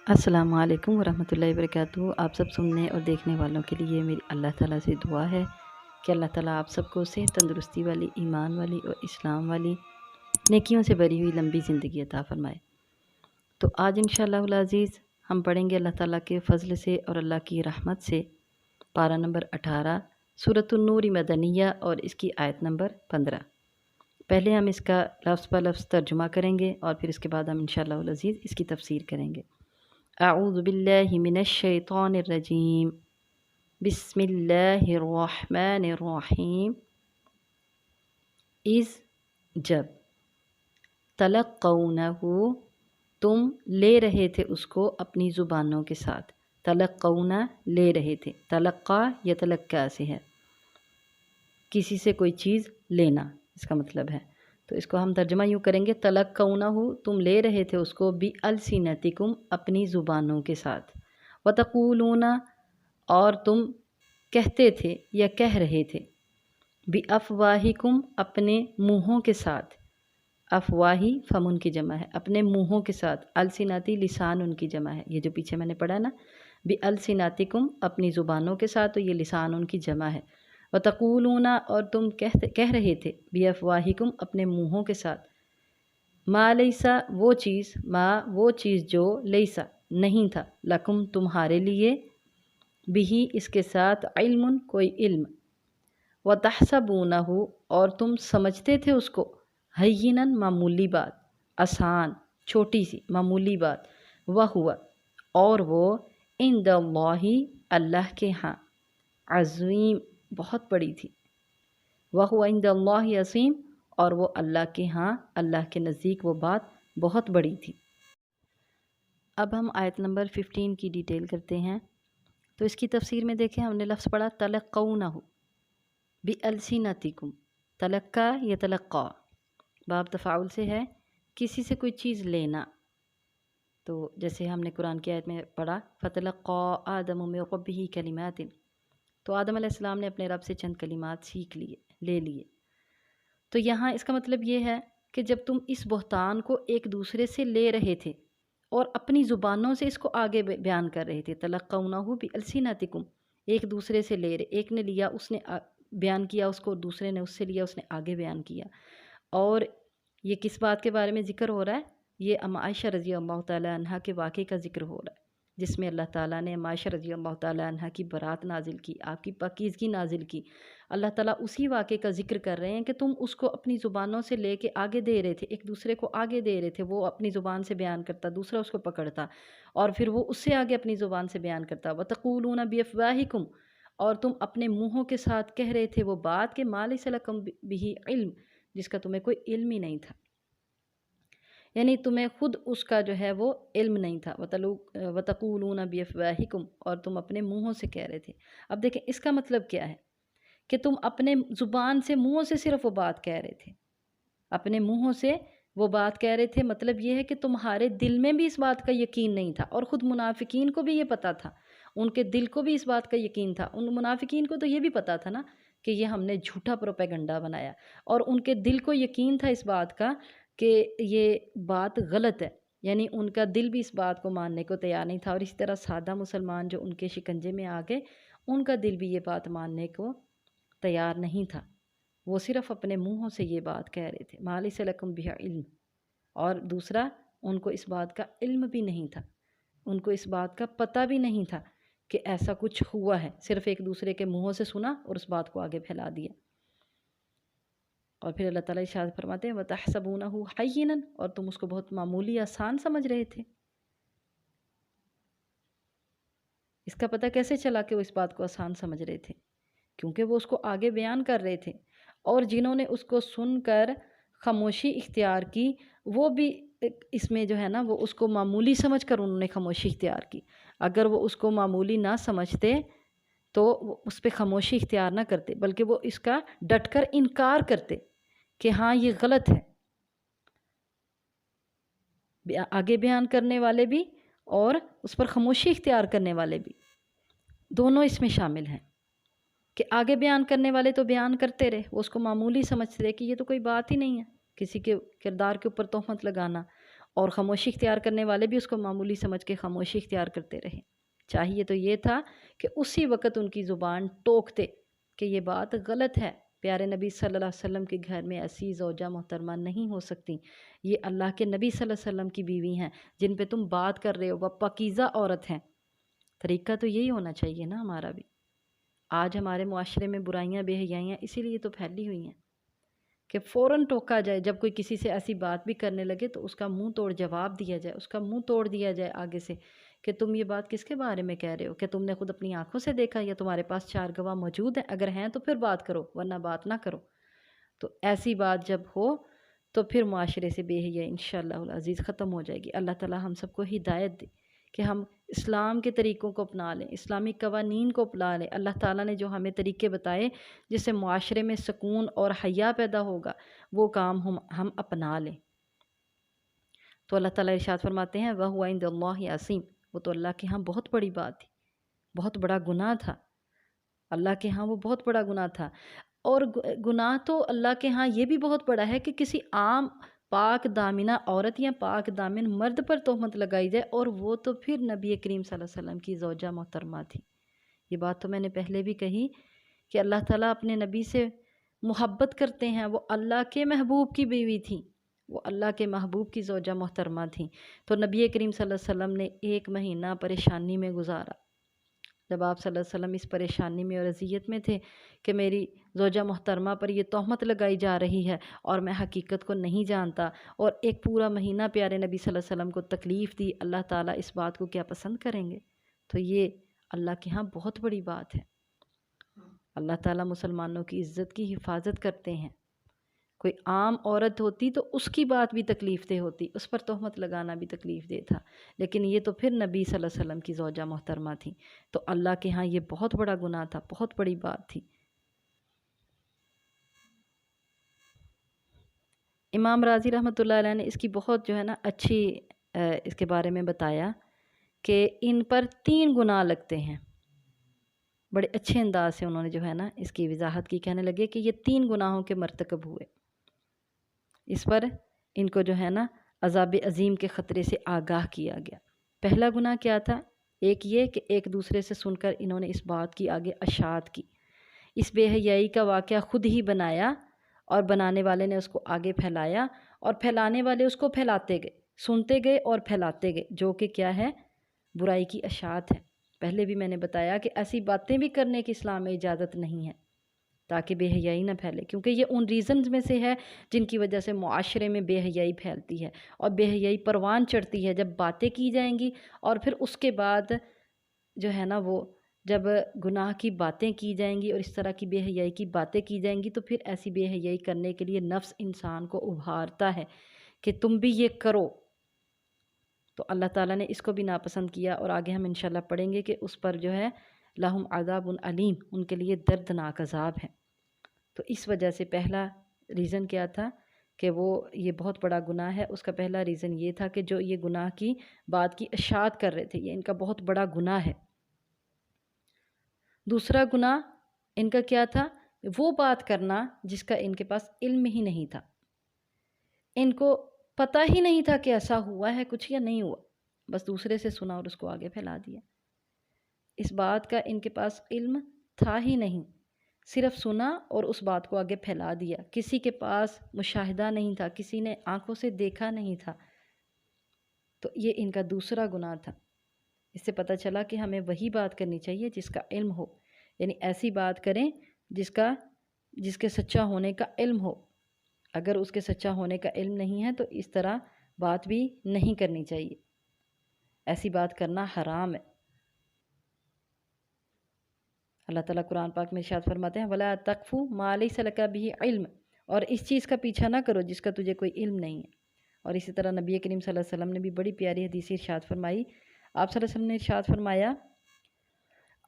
السلام علیکم ورحمۃ اللہ وبرکاتہ۔ آپ سب سننے اور دیکھنے والوں کے لیے میری اللہ تعالیٰ سے دعا ہے کہ اللہ تعالیٰ آپ سب کو صحت تندرستی والی، ایمان والی اور اسلام والی نیکیوں سے بھری ہوئی لمبی زندگی عطا فرمائے۔ تو آج انشاءاللہ العزیز ہم پڑھیں گے اللہ تعالیٰ کے فضل سے اور اللہ کی رحمت سے پارہ نمبر 18 سورۃ النور مدنیہ اور اس کی آیت نمبر 15۔ پہلے ہم اس کا لفظ بہ لفظ ترجمہ کریں گے اور پھر اس کے بعد ہم انشاءاللہ العزیز اس کی تفسیر کریں گے۔ اعوذ باللہ من الشیطان الرجیم، بسم اللہ الرحمن الرحیم۔ اذ جب، تلقونہ تم لے رہے تھے اس کو اپنی زبانوں کے ساتھ، تلقونہ لے رہے تھے، تلقا یا تلقا سے ہے کسی سے کوئی چیز لینا، اس کا مطلب ہے۔ تو اس کو ہم ترجمہ یوں کریں گے، تلقونہ تم لے رہے تھے اس کو بِأَلْسِنَتِکُم اپنی زبانوں کے ساتھ، وَتَقُولُونَ اور تم کہتے تھے یا کہہ رہے تھے، بِأَفْوَاهِکُم اپنے منہوں کے ساتھ، افواہی فمن کی جمع ہے، اپنے منہوں کے ساتھ، السناتی لسان ان کی جمع ہے، یہ جو پیچھے میں نے پڑھا نا، بِأَلْسِنَتِکُم اپنی زبانوں کے ساتھ، تو یہ لسان ان کی جمع ہے۔ وَتَقُولُونَ اور تم کہہ رہے تھے، بِأَفْوَاهِکُم اپنے منہوں کے ساتھ، ما لیسا وہ چیز جو لیسا نہیں تھا، لکم تمہارے لیے، بھی اس کے ساتھ، علم کوئی علم، وَتَحْسَبُونَهُ اور تم سمجھتے تھے اس کو، ہیناً معمولی بات، آسان چھوٹی سی معمولی بات، وَهُوَ اور وہ، عند اللہ اللہ کے ہاں، عظیم بہت بڑی تھی، وَهُوَ عند اللہ عظیم اور وہ اللہ کے ہاں اللہ کے نزدیک وہ بات بہت بڑی تھی۔ اب ہم آیت نمبر 15 کی ڈیٹیل کرتے ہیں۔ تو اس کی تفسیر میں دیکھیں، ہم نے لفظ پڑھا تلقونہ بِأَلْسِنَتِکُم، تلقا یا تلقا باب تفاعل سے ہے، کسی سے کوئی چیز لینا۔ تو جیسے ہم نے قرآن کی آیت میں پڑھا، فَتَلَقَّىٰ آدَمُ مِن رَبِّهِ كَلِمَاتٍ، تو آدم علیہ السلام نے اپنے رب سے چند کلمات سیکھ لیے، لے لیے۔ تو یہاں اس کا مطلب یہ ہے کہ جب تم اس بہتان کو ایک دوسرے سے لے رہے تھے اور اپنی زبانوں سے اس کو آگے بیان کر رہے تھے، تلقونہ بِأَلْسِنَتِکُم، ایک دوسرے سے لے رہے، ایک نے لیا اس نے بیان کیا اس کو، دوسرے نے اس سے لیا اس نے آگے بیان کیا۔ اور یہ کس بات کے بارے میں ذکر ہو رہا ہے؟ یہ ام عائشہ رضی اللہ تعالیٰ عنہ کے واقعے کا ذکر ہو رہا ہے، جس میں اللہ تعالیٰ نے ام عائشہ رضی اللہ تعالیٰ عنہ کی برات نازل کی، آپ کی پاکیزگی نازل کی۔ اللہ تعالیٰ اسی واقعے کا ذکر کر رہے ہیں کہ تم اس کو اپنی زبانوں سے لے کے آگے دے رہے تھے، ایک دوسرے کو آگے دے رہے تھے، وہ اپنی زبان سے بیان کرتا، دوسرا اس کو پکڑتا اور پھر وہ اس سے آگے اپنی زبان سے بیان کرتا۔ وَتَقُولُونَ بِأَفْوَاهِکُم اور تم اپنے منہوں کے ساتھ کہہ رہے تھے وہ بات کہ مَا لَيْسَ لَکُم بِهِ علم، جس کا تمہیں کوئی علم ہی نہیں تھا، یعنی تمہیں خود اس کا جو ہے وہ علم نہیں تھا۔ وَتَقُولُونَ بِأَفْوَاهِکُم اور تم اپنے منہوں سے کہہ رہے تھے۔ اب دیکھیں اس کا مطلب کیا ہے کہ تم اپنے زبان سے، منہوں سے صرف وہ بات کہہ رہے تھے، اپنے منہوں سے وہ بات کہہ رہے تھے، مطلب یہ ہے کہ تمہارے دل میں بھی اس بات کا یقین نہیں تھا، اور خود منافقین کو بھی یہ پتہ تھا، ان کے دل کو بھی اس بات کا یقین تھا، ان منافقین کو تو یہ بھی پتہ تھا نا کہ یہ ہم نے جھوٹا پروپیگنڈا بنایا، اور ان کے دل کو یقین تھا اس بات کا کہ یہ بات غلط ہے، یعنی ان کا دل بھی اس بات کو ماننے کو تیار نہیں تھا۔ اور اسی طرح سادہ مسلمان جو ان کے شکنجے میں آ گئے، ان کا دل بھی یہ بات ماننے کو تیار نہیں تھا، وہ صرف اپنے منہوں سے یہ بات کہہ رہے تھے، مَا لَيْسَ لَکُم بِهِ علم، اور دوسرا ان کو اس بات کا علم بھی نہیں تھا، ان کو اس بات کا پتہ بھی نہیں تھا کہ ایسا کچھ ہوا ہے، صرف ایک دوسرے کے منہوں سے سنا اور اس بات کو آگے پھیلا دیا۔ اور پھر اللہ تعالیٰ ارشاد فرماتے ہیں وَتَحْسَبُونَهُ هَيِّنًا اور تم اس کو بہت معمولی آسان سمجھ رہے تھے۔ اس کا پتہ کیسے چلا کہ وہ اس بات کو آسان سمجھ رہے تھے؟ کیونکہ وہ اس کو آگے بیان کر رہے تھے، اور جنہوں نے اس کو سن کر خاموشی اختیار کی، وہ بھی اس میں جو ہے نا وہ اس کو معمولی سمجھ کر انہوں نے خاموشی اختیار کی۔ اگر وہ اس کو معمولی نہ سمجھتے تو وہ اس پہ خاموشی اختیار نہ کرتے، بلکہ وہ اس کا ڈٹ کر انکار کرتے کہ ہاں یہ غلط ہے۔ آگے بیان کرنے والے بھی اور اس پر خاموشی اختیار کرنے والے بھی، دونوں اس میں شامل ہیں، کہ آگے بیان کرنے والے تو بیان کرتے رہے، وہ اس کو معمولی سمجھتے رہے کہ یہ تو کوئی بات ہی نہیں ہے، کسی کے کردار کے اوپر تہمت لگانا، اور خاموشی اختیار کرنے والے بھی اس کو معمولی سمجھ کے خاموشی اختیار کرتے رہے۔ چاہیے تو یہ تھا کہ اسی وقت ان کی زبان ٹوکتے کہ یہ بات غلط ہے، پیارے نبی صلی اللہ علیہ وسلم کے گھر میں ایسی زوجہ محترمہ نہیں ہو سکتی، یہ اللہ کے نبی صلی اللہ علیہ وسلم کی بیوی ہیں جن پہ تم بات کر رہے ہو، وہ پاکیزہ عورت ہیں۔ طریقہ تو یہی ہونا چاہیے نا ہمارا بھی۔ آج ہمارے معاشرے میں برائیاں بے حیائیاں اسی لیے تو پھیلی ہوئی ہیں کہ فوراً ٹوکا جائے، جب کوئی کسی سے ایسی بات بھی کرنے لگے تو اس کا منہ توڑ جواب دیا جائے، اس کا منہ توڑ دیا جائے آگے سے کہ تم یہ بات کس کے بارے میں کہہ رہے ہو، کہ تم نے خود اپنی آنکھوں سے دیکھا یا تمہارے پاس 4 گواہ موجود ہیں؟ اگر ہیں تو پھر بات کرو، ورنہ بات نہ کرو۔ تو ایسی بات جب ہو تو پھر معاشرے سے بے حیائی انشاءاللہ العزیز ختم ہو جائے گی۔ اللہ تعالی ہم سب کو ہدایت دے کہ ہم اسلام کے طریقوں کو اپنا لیں، اسلامی قوانین کو اپنا لیں۔ اللہ تعالیٰ نے جو ہمیں طریقے بتائے جس سے معاشرے میں سکون اور حیا پیدا ہوگا، وہ کام ہم اپنا لیں۔ تو اللہ تعالیٰ ارشاد فرماتے ہیں وَهُوَ عِندَ اللَّهِ عَظِيمٌ، وہ تو اللہ کے ہاں بہت بڑی بات تھی، بہت بڑا گناہ تھا، اللہ کے ہاں وہ بہت بڑا گناہ تھا۔ اور گناہ تو اللہ کے ہاں یہ بھی بہت بڑا ہے کہ کسی عام پاک دامنہ عورت یا پاک دامن مرد پر تہمت لگائی جائے، اور وہ تو پھر نبی کریم صلی اللہ علیہ وسلم کی زوجہ محترمہ تھی۔ یہ بات تو میں نے پہلے بھی کہی کہ اللہ تعالیٰ اپنے نبی سے محبت کرتے ہیں، وہ اللہ کے محبوب کی بیوی تھیں، وہ اللہ کے محبوب کی زوجہ محترمہ تھیں۔ تو نبی کریم صلی اللہ علیہ وسلم نے 1 مہینہ پریشانی میں گزارا۔ جب آپ صلی اللہ علیہ وسلم اس پریشانی میں اور اذیت میں تھے کہ میری زوجہ محترمہ پر یہ تہمت لگائی جا رہی ہے اور میں حقیقت کو نہیں جانتا، اور 1 پورا مہینہ پیارے نبی صلی اللہ علیہ وسلم کو تکلیف دی، اللہ تعالیٰ اس بات کو کیا پسند کریں گے؟ تو یہ اللہ کے ہاں بہت بڑی بات ہے۔ اللہ تعالیٰ مسلمانوں کی عزت کی حفاظت کرتے ہیں۔ کوئی عام عورت ہوتی تو اس کی بات بھی تکلیف دہ ہوتی، اس پر تہمت لگانا بھی تکلیف دہ تھا، لیکن یہ تو پھر نبی صلی اللہ علیہ وسلم کی زوجہ محترمہ تھی، تو اللہ کے ہاں یہ بہت بڑا گناہ تھا، بہت بڑی بات تھی۔ امام راضی رحمۃ اللہ علیہ نے اس کی بہت جو ہے نا اچھی اس کے بارے میں بتایا کہ ان پر 3 گناہ لگتے ہیں۔ بڑے اچھے انداز سے انہوں نے جو ہے نا اس کی وضاحت کی، کہنے لگے کہ یہ 3 گناہوں کے مرتکب ہوئے، اس پر ان کو جو ہے نا عذاب عظیم کے خطرے سے آگاہ کیا گیا۔ پہلا گناہ کیا تھا؟ ایک یہ کہ ایک دوسرے سے سن کر انہوں نے اس بات کی آگے اشاعت کی، اس بے حیائی کا واقعہ خود ہی بنایا، اور بنانے والے نے اس کو آگے پھیلایا، اور پھیلانے والے اس کو پھیلاتے گئے، سنتے گئے اور پھیلاتے گئے، جو کہ کیا ہے؟ برائی کی اشاعت ہے۔ پہلے بھی میں نے بتایا کہ ایسی باتیں بھی کرنے کی اسلام میں اجازت نہیں ہے تاکہ بے حیائی نہ پھیلے، کیونکہ یہ ان ریزنز میں سے ہے جن کی وجہ سے معاشرے میں بے حیائی پھیلتی ہے، اور بے حیائی پروان چڑھتی ہے جب باتیں کی جائیں گی، اور پھر اس کے بعد جو ہے نا وہ جب گناہ کی باتیں کی جائیں گی اور اس طرح کی بے حیائی کی باتیں کی جائیں گی، تو پھر ایسی بے حیائی کرنے کے لیے نفس انسان کو ابھارتا ہے کہ تم بھی یہ کرو۔ تو اللہ تعالیٰ نے اس کو بھی ناپسند کیا، اور آگے ہم انشاءاللہ پڑھیں گے کہ اس پر جو ہے لہم عذاب علیم، ان کے لیے دردناک عذاب ہے۔ تو اس وجہ سے پہلا ریزن کیا تھا کہ وہ یہ بہت بڑا گناہ ہے، اس کا پہلا ریزن یہ تھا کہ جو یہ گناہ کی بات کی اشاعت کر رہے تھے، یہ ان کا بہت بڑا گناہ ہے۔ دوسرا گناہ ان کا کیا تھا؟ وہ بات کرنا جس کا ان کے پاس علم ہی نہیں تھا، ان کو پتہ ہی نہیں تھا کہ ایسا ہوا ہے کچھ یا نہیں ہوا، بس دوسرے سے سنا اور اس کو آگے پھیلا دیا۔ اس بات کا ان کے پاس علم تھا ہی نہیں، صرف سنا اور اس بات کو آگے پھیلا دیا، کسی کے پاس مشاہدہ نہیں تھا، کسی نے آنکھوں سے دیکھا نہیں تھا۔ تو یہ ان کا دوسرا گناہ تھا۔ اس سے پتہ چلا کہ ہمیں وہی بات کرنی چاہیے جس کا علم ہو، یعنی ایسی بات کریں جس کے سچا ہونے کا علم ہو۔ اگر اس کے سچا ہونے کا علم نہیں ہے تو اس طرح بات بھی نہیں کرنی چاہیے، ایسی بات کرنا حرام ہے۔ اللہ تعالیٰ قرآن پاک میں ارشاد فرماتے ہیں وَلَا تَقْفُ مَا لَيْسَ لَكَ بِهِ علم، اور اس چیز کا پیچھا نہ کرو جس کا تجھے کوئی علم نہیں ہے۔ اور اسی طرح نبی کریم صلی اللہ علیہ وسلم نے بھی بڑی پیاری حدیث ارشاد فرمائی۔ آپ صلی اللہ علیہ وسلم نے ارشاد فرمایا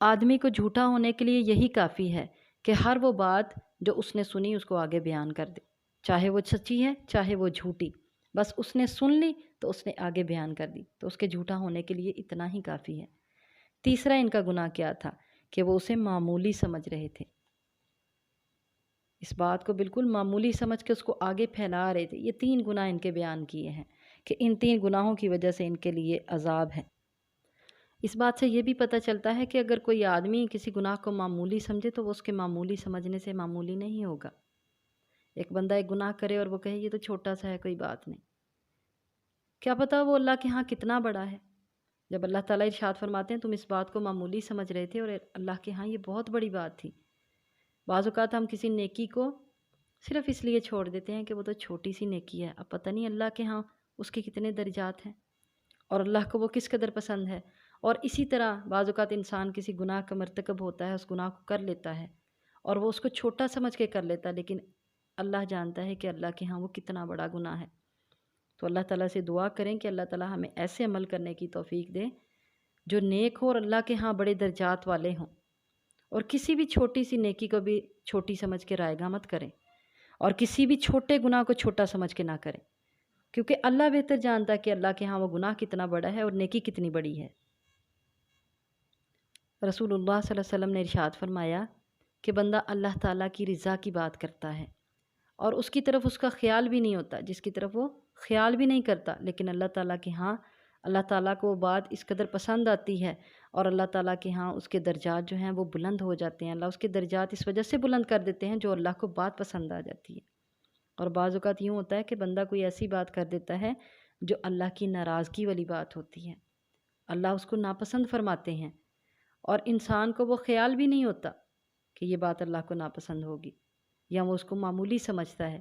آدمی کو جھوٹا ہونے کے لیے یہی کافی ہے کہ ہر وہ بات جو اس نے سنی اس کو آگے بیان کر دے، چاہے وہ سچی ہے چاہے وہ جھوٹی، بس اس نے سن لی تو اس نے آگے بیان کر دی، تو اس کے جھوٹا ہونے کے لیے اتنا ہی کافی ہے۔ تیسرا ان کا گناہ کیا تھا کہ وہ اسے معمولی سمجھ رہے تھے، اس بات کو بالکل معمولی سمجھ کے اس کو آگے پھیلا رہے تھے۔ یہ 3 گناہ ان کے بیان کیے ہیں کہ ان 3 گناہوں کی وجہ سے ان کے لیے عذاب ہے۔ اس بات سے یہ بھی پتہ چلتا ہے کہ اگر کوئی آدمی کسی گناہ کو معمولی سمجھے تو وہ اس کے معمولی سمجھنے سے معمولی نہیں ہوگا۔ ایک بندہ ایک گناہ کرے اور وہ کہے یہ تو چھوٹا سا ہے، کوئی بات نہیں، کیا پتہ وہ اللہ کے ہاں کتنا بڑا ہے۔ جب اللہ تعالیٰ ارشاد فرماتے ہیں تم اس بات کو معمولی سمجھ رہے تھے اور اللہ کے ہاں یہ بہت بڑی بات تھی۔ بعض اوقات ہم کسی نیکی کو صرف اس لیے چھوڑ دیتے ہیں کہ وہ تو چھوٹی سی نیکی ہے، اب پتہ نہیں اللہ کے ہاں اس کے کتنے درجات ہیں اور اللہ کو وہ کس قدر پسند ہے۔ اور اسی طرح بعض اوقات انسان کسی گناہ کا مرتکب ہوتا ہے، اس گناہ کو کر لیتا ہے اور وہ اس کو چھوٹا سمجھ کے کر لیتا ہے، لیکن اللہ جانتا ہے کہ اللہ کے ہاں وہ کتنا بڑا گناہ ہے۔ تو اللہ تعالیٰ سے دعا کریں کہ اللہ تعالیٰ ہمیں ایسے عمل کرنے کی توفیق دے جو نیک ہو اور اللہ کے ہاں بڑے درجات والے ہوں، اور کسی بھی چھوٹی سی نیکی کو بھی چھوٹی سمجھ کے رائیگاں مت کریں اور کسی بھی چھوٹے گناہ کو چھوٹا سمجھ کے نہ کریں، کیونکہ اللہ بہتر جانتا ہے کہ اللہ کے ہاں وہ گناہ کتنا بڑا ہے اور نیکی کتنی بڑی ہے۔ رسول اللہ صلی اللہ علیہ وسلم نے ارشاد فرمایا کہ بندہ اللہ تعالیٰ کی رضا کی بات کرتا ہے اور اس کی طرف اس کا خیال بھی نہیں ہوتا، جس کی طرف وہ خیال بھی نہیں کرتا، لیکن اللہ تعالیٰ کے ہاں اللہ تعالیٰ کو وہ بات اس قدر پسند آتی ہے اور اللہ تعالیٰ کے ہاں اس کے درجات جو ہیں وہ بلند ہو جاتے ہیں۔ اللہ اس کے درجات اس وجہ سے بلند کر دیتے ہیں جو اللہ کو بات پسند آ جاتی ہے۔ اور بعض اوقات یوں ہوتا ہے کہ بندہ کوئی ایسی بات کر دیتا ہے جو اللہ کی ناراضگی والی بات ہوتی ہے، اللہ اس کو ناپسند فرماتے ہیں اور انسان کو وہ خیال بھی نہیں ہوتا کہ یہ بات اللہ کو ناپسند ہوگی یا وہ اس کو معمولی سمجھتا ہے،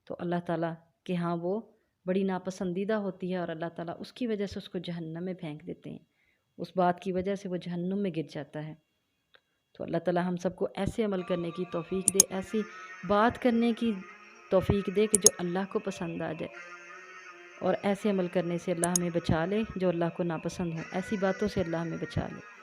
تو اللہ تعالیٰ کے ہاں وہ بڑی ناپسندیدہ ہوتی ہے اور اللہ تعالیٰ اس کی وجہ سے اس کو جہنم میں پھینک دیتے ہیں، اس بات کی وجہ سے وہ جہنم میں گر جاتا ہے۔ تو اللہ تعالیٰ ہم سب کو ایسے عمل کرنے کی توفیق دے، ایسی بات کرنے کی توفیق دے کہ جو اللہ کو پسند آ جائے، اور ایسے عمل کرنے سے اللہ ہمیں بچا لے جو اللہ کو ناپسند ہو، ایسی باتوں سے اللہ ہمیں بچا لے۔